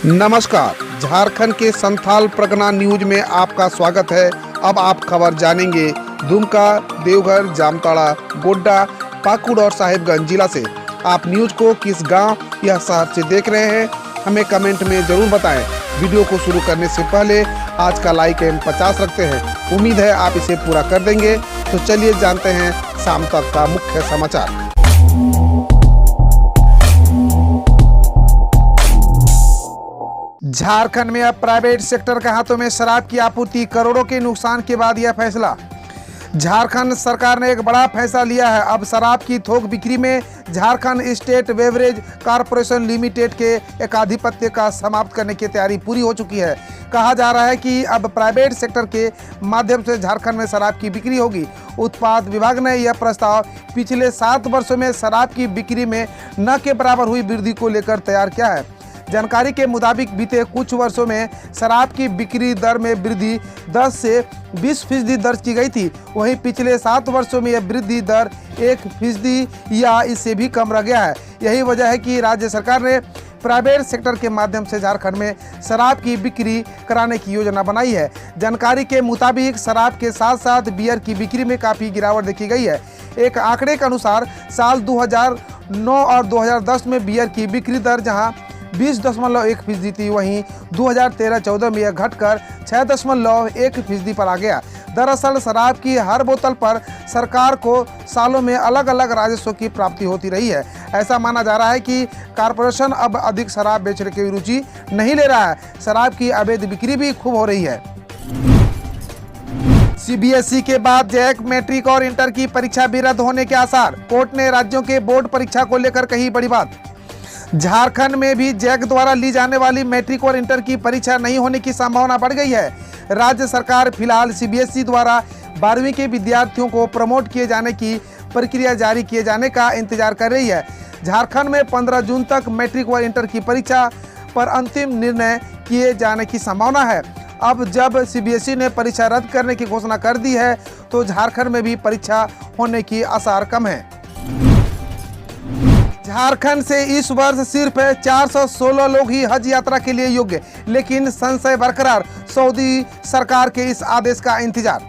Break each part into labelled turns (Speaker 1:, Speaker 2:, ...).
Speaker 1: नमस्कार, झारखंड के संथाल परगना न्यूज में आपका स्वागत है। अब आप खबर जानेंगे दुमका, देवघर, जामताड़ा, गोड्डा, पाकुड़ और साहिबगंज जिला से। आप न्यूज को किस गांव या शहर से देख रहे हैं, हमें कमेंट में जरूर बताएं। वीडियो को शुरू करने से पहले आज का लाइक एम 50 रखते हैं। उम्मीद है आप इसे पूरा कर देंगे। तो चलिए जानते हैं शाम तक का मुख्य समाचार। झारखंड में अब प्राइवेट सेक्टर के हाथों में शराब की आपूर्ति, करोड़ों के नुकसान के बाद यह फैसला। झारखंड सरकार ने एक बड़ा फैसला लिया है। अब शराब की थोक बिक्री में Jharkhand state beverage corporation limited के एकाधिपत्य का समाप्त करने की तैयारी पूरी हो चुकी है। कहा जा रहा है कि अब प्राइवेट सेक्टर के माध्यम से झारखंड में शराब की बिक्री होगी। उत्पाद विभाग ने यह प्रस्ताव पिछले 7 वर्षों में शराब की बिक्री में न के बराबर हुई वृद्धि को लेकर तैयार किया है। जानकारी के मुताबिक बीते कुछ वर्षों में शराब की बिक्री दर में वृद्धि 10 से 20% दर्ज की गई थी। वहीं पिछले 7 वर्षों में यह वृद्धि दर 1% या इससे भी कम रह गया है। यही वजह है कि राज्य सरकार ने प्राइवेट सेक्टर के माध्यम से झारखंड में शराब की बिक्री कराने की योजना बनाई है। जानकारी के मुताबिक शराब के साथ साथ बियर की बिक्री में काफ़ी गिरावट देखी गई है। एक आंकड़े के अनुसार साल 2009 और 2010 में बियर की बिक्री दर जहां 20.1% थी, वहीं 2013-14 में यह घटकर 6.1% पर आ गया। दरअसल शराब की हर बोतल पर सरकार को सालों में अलग अलग राजस्व की प्राप्ति होती रही है। ऐसा माना जा रहा है कि कॉर्पोरेशन अब अधिक शराब बेचने की रुचि नहीं ले रहा है। शराब की अवैध बिक्री भी खूब हो रही है। सीबीएसई के बाद जैक, मैट्रिक और इंटर की परीक्षा भी रद्द होने के आसार। कोर्ट ने राज्यों के बोर्ड परीक्षा को लेकर कही बड़ी बात। झारखंड में भी जैक द्वारा ली जाने वाली मैट्रिक और इंटर की परीक्षा नहीं होने की संभावना बढ़ गई है। राज्य सरकार फिलहाल सीबीएसई द्वारा 12वीं के विद्यार्थियों को प्रमोट किए जाने की प्रक्रिया जारी किए जाने का इंतजार कर रही है। झारखंड में 15 जून तक मैट्रिक और इंटर की परीक्षा पर अंतिम निर्णय किए जाने की संभावना है। अब जब सीबीएसई ने परीक्षा रद्द करने की घोषणा कर दी है तो झारखंड में भी परीक्षा होने की आसार कम है। झारखंड से इस वर्ष सिर्फ 416 लोग ही हज यात्रा के लिए योग्य, लेकिन संशय बरकरार। सऊदी सरकार के इस आदेश का इंतजार।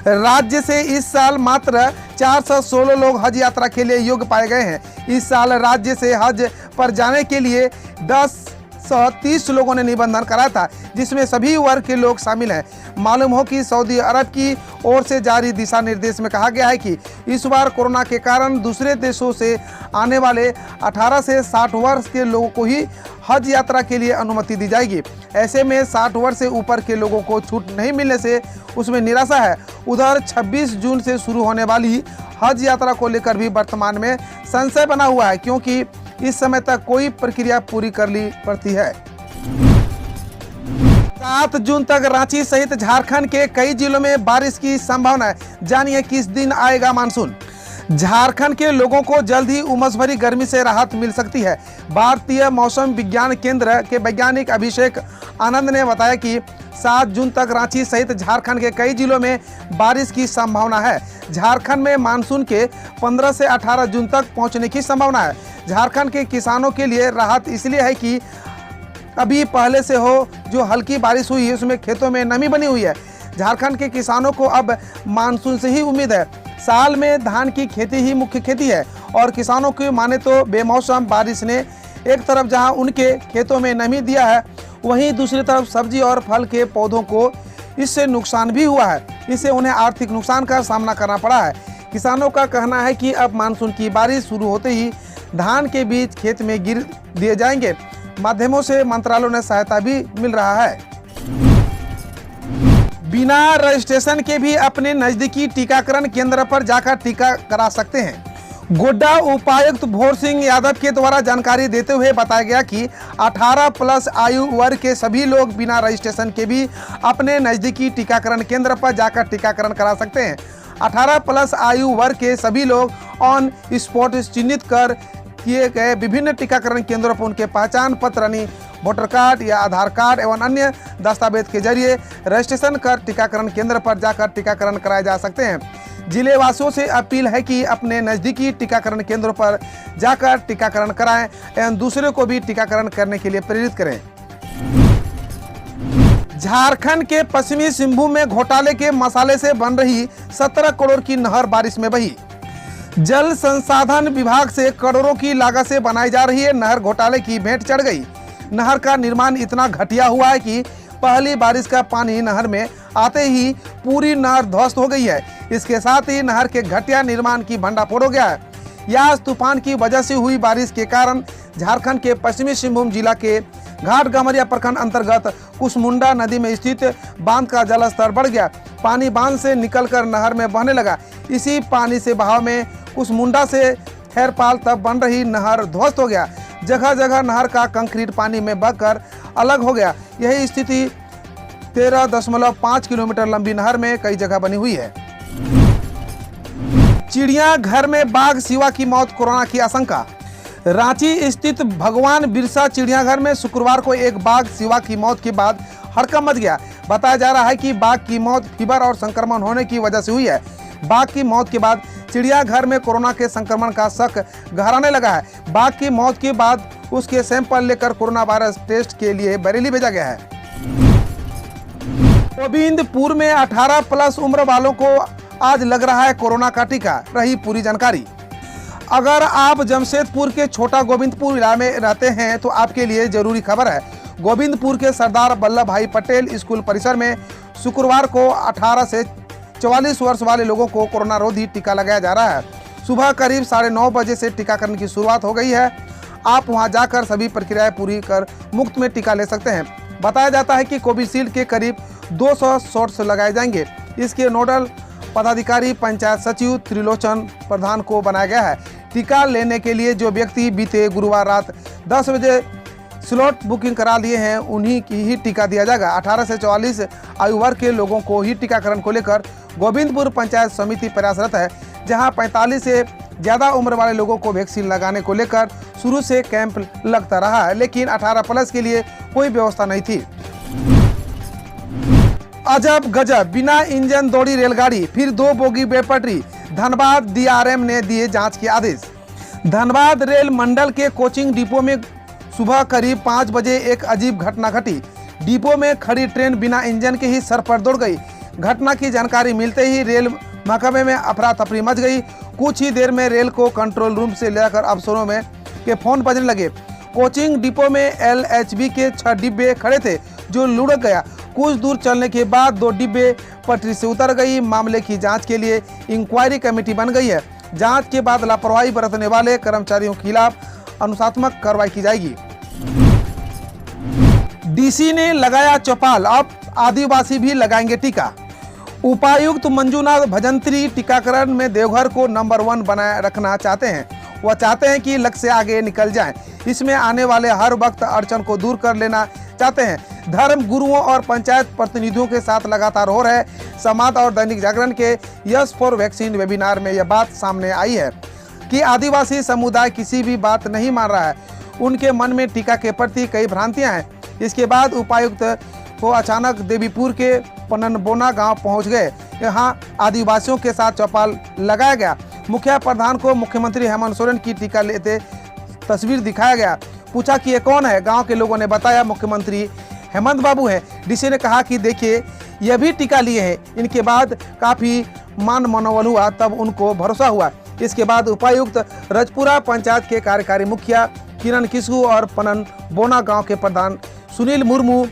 Speaker 1: राज्य से इस साल मात्र 416 लोग हज यात्रा के लिए योग्य पाए गए हैं। इस साल राज्य से हज पर जाने के लिए 1030 लोगों ने निबंधन कराया था, जिसमें सभी वर्ग के लोग शामिल हैं। मालूम हो कि सऊदी अरब की ओर से जारी दिशा निर्देश में कहा गया है कि इस बार कोरोना के कारण दूसरे देशों से आने वाले 18 से 60 वर्ष के लोगों को ही हज यात्रा के लिए अनुमति दी जाएगी। ऐसे में 60 वर्ष से ऊपर के लोगों को छूट नहीं मिलने से उसमें निराशा है। उधर 26 जून से शुरू होने वाली हज यात्रा को लेकर भी वर्तमान में संशय बना हुआ है, क्योंकि इस समय तक कोई प्रक्रिया पूरी कर ली पड़ती है। 7 जून तक रांची सहित झारखंड के कई जिलों में बारिश की संभावना है। जानिए किस दिन आएगा मानसून। झारखंड के लोगों को जल्द ही उमस भरी गर्मी से राहत मिल सकती है। भारतीय मौसम विज्ञान केंद्र के वैज्ञानिक अभिषेक आनंद ने बताया कि 7 जून तक रांची सहित झारखंड के कई जिलों में बारिश की संभावना है। झारखंड में मानसून के 15 से 18 जून तक पहुंचने की संभावना है। झारखंड के किसानों के लिए राहत इसलिए है कि अभी पहले से हो जो हल्की बारिश हुई है उसमें खेतों में नमी बनी हुई है। झारखंड के किसानों को अब मानसून से ही उम्मीद है। साल में धान की खेती ही मुख्य खेती है और किसानों की माने तो बेमौसम बारिश ने एक तरफ जहां उनके खेतों में नमी दिया है, वहीं दूसरी तरफ सब्जी और फल के पौधों को इससे नुकसान भी हुआ है। इससे उन्हें आर्थिक नुकसान का सामना करना पड़ा है। किसानों का कहना है कि अब मानसून की बारिश शुरू होते ही धान के बीज खेत में गिर दिए जाएंगे। माध्यमों से मंत्रालयों ने सहायता भी मिल रहा है। बिना रजिस्ट्रेशन के भी अपने नजदीकी टीकाकरण केंद्र पर जाकर टीका करा सकते हैं। गोड्डा उपायुक्त भोर सिंह यादव के द्वारा जानकारी देते हुए बताया गया कि 18+ आयु वर्ग के सभी लोग बिना रजिस्ट्रेशन के भी अपने नजदीकी टीकाकरण केंद्र पर जाकर टीकाकरण करा सकते हैं। 18+ आयु वर्ग के सभी लोग ऑन स्पॉट चिन्हित कर किए गए विभिन्न टीकाकरण केंद्रों पर उनके पहचान पत्र यानी वोटर कार्ड या आधार कार्ड एवं अन्य दस्तावेज के जरिए रजिस्ट्रेशन कर टीकाकरण केंद्र पर जाकर टीकाकरण कराए जा सकते हैं। जिले वासियों से अपील है कि अपने नज़दीकी टीकाकरण केंद्रों पर जाकर टीकाकरण कराएं एवं दूसरे को भी टीकाकरण करने के लिए प्रेरित करें। झारखंड के पश्चिमी सिंहभूम में घोटाले के मसाले से बन रही 17 करोड़ की नहर बारिश में बही। जल संसाधन विभाग से करोड़ों की लागत से बनाई जा रही है नहर घोटाले की भेंट चढ़ गई। नहर का निर्माण इतना घटिया हुआ है कि पहली बारिश का पानी नहर में आते ही पूरी नहर ध्वस्त हो गई है। इसके साथ ही नहर के घटिया निर्माण की भंडाफोड़ हो गया है। यास तूफान की वजह से हुई बारिश के कारण झारखंड के पश्चिमी सिंहभूम जिला के घाट गमरिया प्रखंड अंतर्गत कुसमुंडा नदी में स्थित बांध का जलस्तर बढ़ गया। पानी बांध से निकलकर नहर में बहने लगा। इसी पानी से बहाव में कुसमुंडा से खैरपाल तक बन रही नहर ध्वस्त हो गया। जगह जगह नहर का कंक्रीट पानी में बहकर अलग हो गया। यही स्थिति 13.5 किलोमीटर लंबी नहर में कई जगह बनी हुई है। चिड़ियाघर में बाघ सिवा की मौत, कोरोना की आशंका। रांची स्थित भगवान बिरसा चिड़ियाघर में शुक्रवार को एक बाघ सिवा की मौत के बाद हड़कंप मच गया। बताया जा रहा है कि बाघ की मौत फीवर और संक्रमण होने की वजह से हुई है। बाघ की मौत के बाद चिड़ियाघर में कोरोना के संक्रमण का शक गहराने लगा है। बाघ की मौत के बाद उसके सैंपल लेकर कोरोना वायरस टेस्ट के लिए बरेली भेजा गया है। गोविंदपुर में 18+ उम्र वालों को आज लग रहा है कोरोना का टीका, रही पूरी जानकारी। अगर आप जमशेदपुर के छोटा गोविंदपुर इलाके में रहते हैं तो आपके लिए जरूरी खबर है। गोविंदपुर के सरदार वल्लभ भाई पटेल स्कूल परिसर में शुक्रवार को 18 से 44 वर्ष वाले लोगों को कोरोना रोधी टीका लगाया जा रहा है। सुबह करीब 9:30 बजे से टीकाकरण की शुरुआत हो गई है। आप वहां जाकर सभी प्रक्रियाएं पूरी कर मुफ्त में टीका ले सकते हैं। बताया जाता है कि कोविशील्ड के करीब 200 शॉट्स लगाए जाएंगे। इसके नोडल पदाधिकारी पंचायत सचिव त्रिलोचन प्रधान को बनाया गया है। टीका लेने के लिए जो व्यक्ति बीते गुरुवार रात 10 बजे स्लॉट बुकिंग करा लिए हैं उन्हीं की ही टीका दिया जाएगा। 18 से 44 आयु वर्ग के लोगों को ही टीकाकरण को लेकर गोविंदपुर पंचायत समिति प्रयासरत है, जहां 45 से ज़्यादा उम्र वाले लोगों को वैक्सीन लगाने को लेकर शुरू से कैंप लगता रहा है, लेकिन 18+ के लिए कोई व्यवस्था नहीं थी। अजब गजब, बिना इंजन दौड़ी रेलगाड़ी, फिर 2 बोगी बेपटरी। धनबाद DRM ने दिए जांच के आदेश। धनबाद रेल मंडल के कोचिंग डिपो में सुबह करीब 5 बजे एक अजीब घटना घटी। डिपो में खड़ी ट्रेन बिना इंजन के ही सर पर दौड़ गई। घटना की जानकारी मिलते ही रेल महकमे में अफरा तफरी मच गई। कुछ ही देर में रेल को कंट्रोल रूम से लेकर अफसरों में के फोन बजने लगे। कोचिंग डिपो में LHB के 6 डिब्बे खड़े थे जो लुढ़क गया। कुछ दूर चलने के बाद 2 डिब्बे पटरी से उतर गई। मामले की जांच के लिए इंक्वायरी कमेटी बन गई है। जांच के बाद लापरवाही बरतने वाले कर्मचारियों के खिलाफ अनुशासनात्मक कार्रवाई की जाएगी। DC ने लगाया चौपाल, अब आदिवासी भी लगाएंगे टीका। उपायुक्त मंजुनाथ भजंत्री टीकाकरण में देवघर को नंबर 1 बनाए रखना चाहते हैं। वह चाहते हैं कि लक्ष्य से आगे निकल जाएं। इसमें आने वाले हर वक्त अड़चन को दूर कर लेना चाहते हैं। धर्म गुरुओं और पंचायत प्रतिनिधियों के साथ लगातार हो रहे समाज और दैनिक जागरण के यस फॉर वैक्सीन वेबिनार में यह बात सामने आई है कि आदिवासी समुदाय किसी भी बात नहीं मान रहा है। उनके मन में टीका के प्रति कई भ्रांतियां हैं। इसके बाद उपायुक्त को अचानक देवीपुर के पननबोना गांव पहुंच गए। यहां आदिवासियों के साथ चौपाल लगाया गया। मुखिया प्रधान को मुख्यमंत्री हेमंत सोरेन की टीका लेते तस्वीर दिखाया गया। पूछा कि ये कौन है। गांव के लोगों ने बताया मुख्यमंत्री हेमंत बाबू हैं। डीसी ने कहा कि देखिए ये भी टीका लिए हैं। इनके बाद काफी मान मनोबल हुआ, तब उनको भरोसा हुआ। इसके बाद उपायुक्त रजपुरा पंचायत के कार्यकारी मुखिया किरण किस्कू और पनन बोना गांव के प्रधान सुनील मुर्मू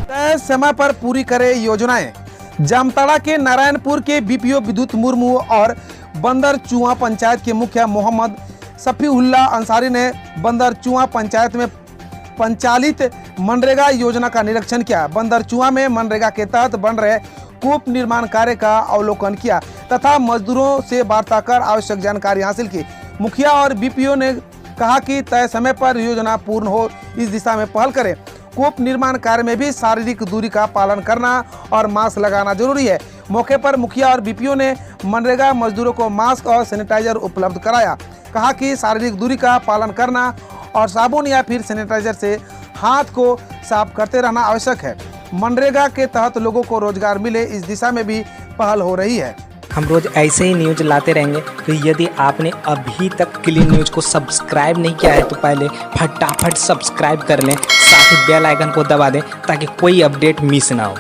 Speaker 1: तय समय पर पूरी करे योजनाएं। जामताड़ा के नारायणपुर के बीपीओ विद्युत मुर्मू और बंदर चुआ पंचायत के मुखिया मोहम्मद सफीउल्लाह अंसारी ने बंदर चुआ पंचायत में संचालित मनरेगा योजना का निरीक्षण किया। बंदर चुआ में मनरेगा के तहत बन रहे कूप निर्माण कार्य का अवलोकन किया तथा मजदूरों से वार्ता कर आवश्यक जानकारी हासिल की। मुखिया और बीपीओ ने कहा कि तय समय पर योजना पूर्ण हो, इस दिशा में पहल करें। कूप निर्माण कार्य में भी शारीरिक दूरी का पालन करना और मास्क लगाना जरूरी है। मौके पर मुखिया और बीपीओ ने मनरेगा मजदूरों को मास्क और सैनिटाइजर उपलब्ध कराया। कहा कि शारीरिक दूरी का पालन करना और साबुन या फिर सैनिटाइजर से हाथ को साफ करते रहना आवश्यक है। मनरेगा के तहत लोगों को रोजगार मिले, इस दिशा में भी पहल हो रही है।
Speaker 2: हम रोज़ ऐसे ही न्यूज़ लाते रहेंगे। तो यदि आपने अभी तक क्लीन न्यूज़ को सब्सक्राइब नहीं किया है तो पहले फटाफट सब्सक्राइब कर लें, साथ ही बेल आइकन को दबा दें ताकि कोई अपडेट मिस ना हो।